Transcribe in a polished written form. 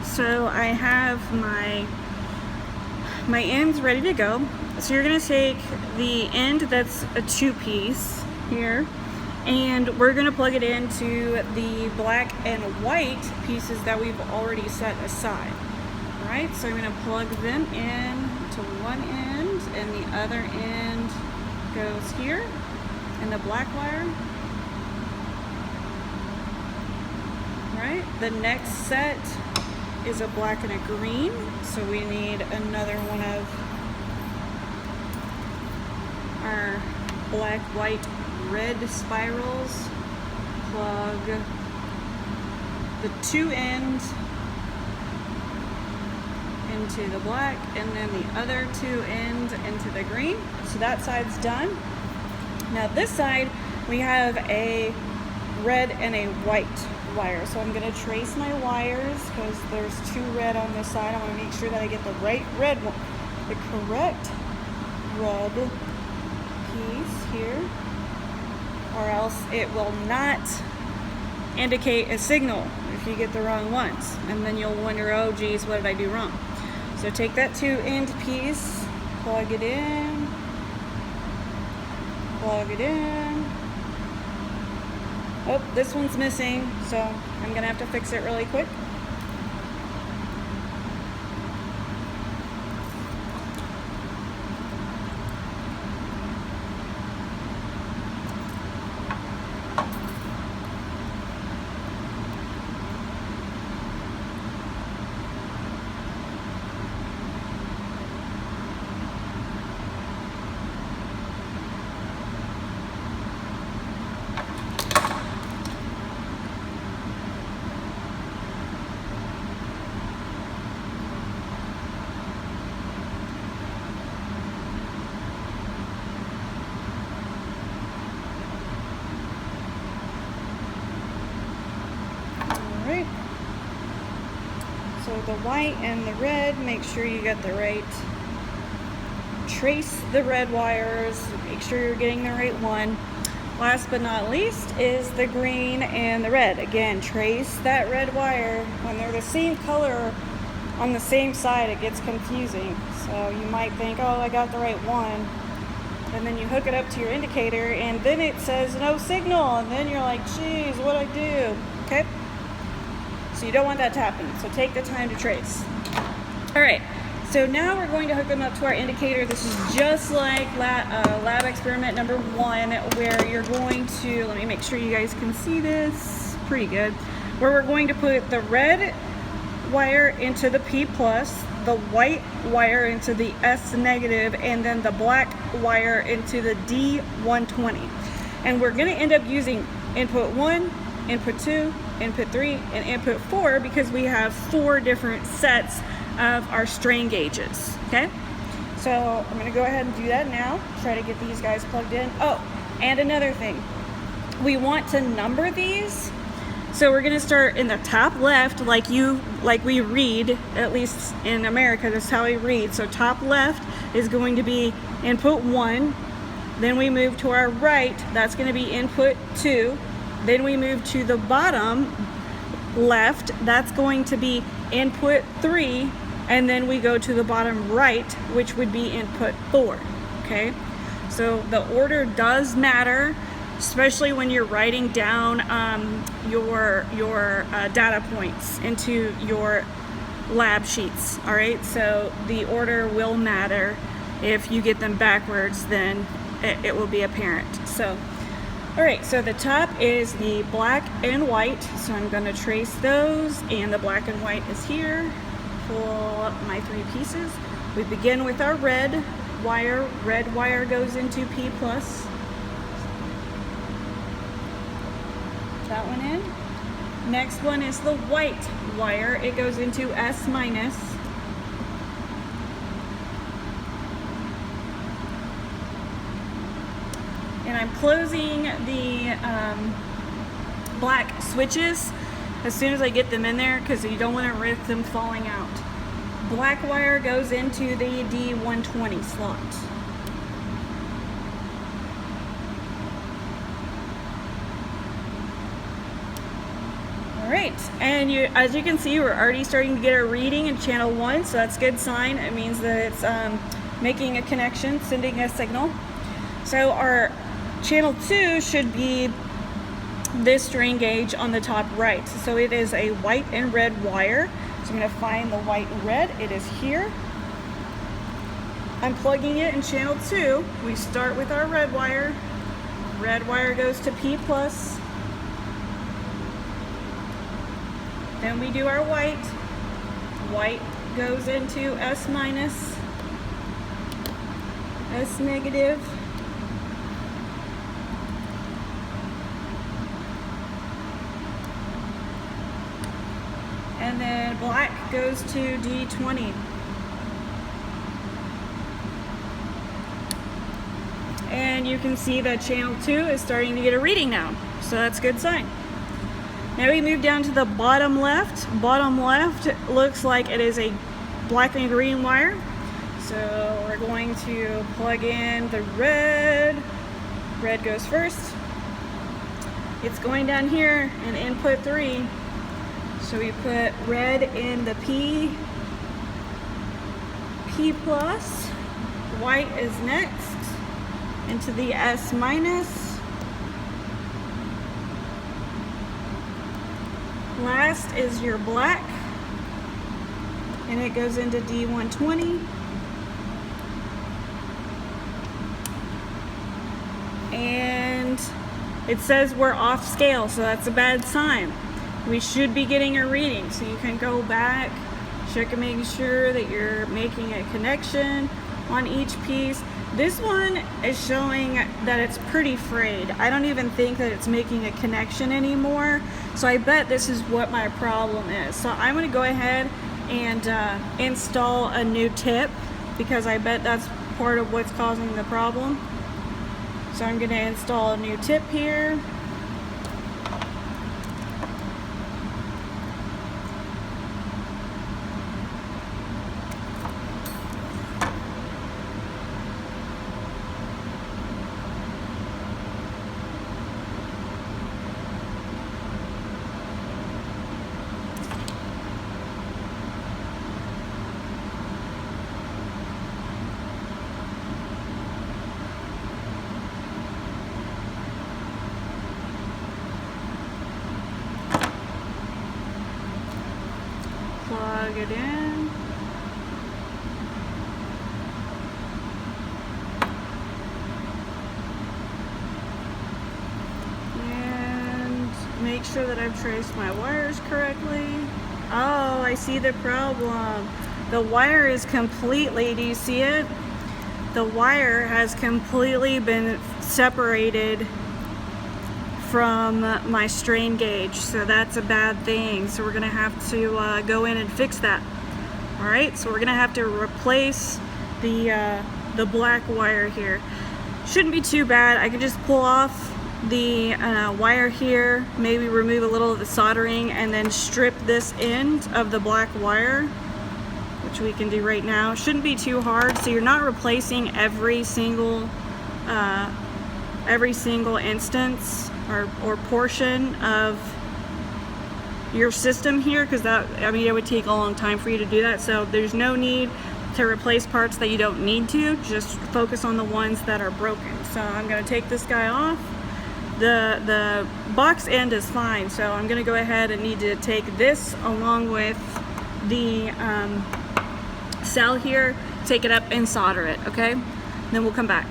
So I have my ends ready to go. So you're gonna take the end that's a 2-piece here, and we're gonna plug it into the black and white pieces that we've already set aside. All right, so I'm gonna plug them in to one end, and the other end goes here in the black wire. All right, the next set is a black and a green, so we need another one of our black, white, red spirals. Plug the 2 ends into the black and then the other 2 ends into the green. So that side's done. Now this side we have a red and a white wire. So I'm going to trace my wires because there's 2 red on this side. I want to make sure that I get the right red one, the correct red piece here, or else it will not indicate a signal if you get the wrong ones, and then you'll wonder, oh geez, what did I do wrong? So take that 2 end piece, plug it in, plug it in. Oh, this one's missing, so I'm gonna have to fix it really quick. So the white and the red, make sure you get the right, trace the red wires, make sure you're getting the right one. Last but not least is the green and the red. Again, trace that red wire. When they're the same color on the same side, it gets confusing. So you might think, oh, I got the right one. And then you hook it up to your indicator and then it says no signal. And then you're like, geez, what'd I do? Okay. So you don't want that to happen. So take the time to trace. All right. So now we're going to hook them up to our indicator. This is just like lab experiment number 1, where you're going to, let me make sure you guys can see this pretty good, where we're going to put the red wire into the P+, the white wire into the S-, and then the black wire into the D120. And we're going to end up using input 1, input 2, input 3, and input 4 because we have 4 different sets of our strain gauges. Okay, so I'm going to go ahead and do that now. Try to get these guys plugged in. Oh, and another thing, we want to number these. So we're going to start in the top left, like we read, at least in America, that's how we read. So top left is going to be input 1. Then we move to our right, that's going to be input 2. Then we move to the bottom left, that's going to be input 3, and then we go to the bottom right, which would be input 4. Okay, so the order does matter, especially when you're writing down your data points into your lab sheets. All right, so the order will matter. If you get them backwards, then it will be apparent. So all right, so the top is the black and white, so I'm going to trace those, and the black and white is here. Pull up my 3 pieces. We begin with our red wire. Red wire goes into P+. That one in. Next one is the white wire. It goes into S-. And I'm closing the black switches as soon as I get them in there because you don't want to risk them falling out. Black wire goes into the D120 slot. All Alright, and as you can see, we're already starting to get a reading in channel 1, so that's a good sign. It means that it's making a connection, sending a signal. So our channel 2 should be this strain gauge on the top right. So it is a white and red wire. So I'm going to find the white and red. It is here. I'm plugging it in channel 2. We start with our red wire. Red wire goes to P+. Then we do our white. White goes into S-, S-. And then black goes to D20. And you can see that channel 2 is starting to get a reading now. So that's a good sign. Now we move down to the bottom left. Bottom left looks like it is a black and green wire. So we're going to plug in the red. Red goes first. It's going down here in input 3. So we put red in the P+. White is next into the S-. Last is your black, and it goes into D120. And it says we're off scale, so that's a bad sign. We should be getting a reading, so you can go back, check and make sure that you're making a connection on each piece. This one is showing that it's pretty frayed. I don't even think that it's making a connection anymore, so I bet this is what my problem is. So I'm going to go ahead and install a new tip, because I bet that's part of what's causing the problem. So I'm going to install a new tip here. Plug it in. And make sure that I've traced my wires correctly. Oh, I see the problem. The wire is completely, do you see it? The wire has completely been separated from my strain gauge, so that's a bad thing. So we're gonna have to go in and fix that. All right, so we're gonna have to replace the black wire here. Shouldn't be too bad. I can just pull off the wire here, maybe remove a little of the soldering, and then strip this end of the black wire, which we can do right now. Shouldn't be too hard. So you're not replacing every single instance or portion of your system here, because that, I mean, it would take a long time for you to do that. So there's no need to replace parts that you don't need to. Just focus on the ones that are broken. So I'm going to take this guy off. The box end is fine, so I'm going to go ahead and need to take this along with the cell here, take it up and solder it, okay? Then we'll come back.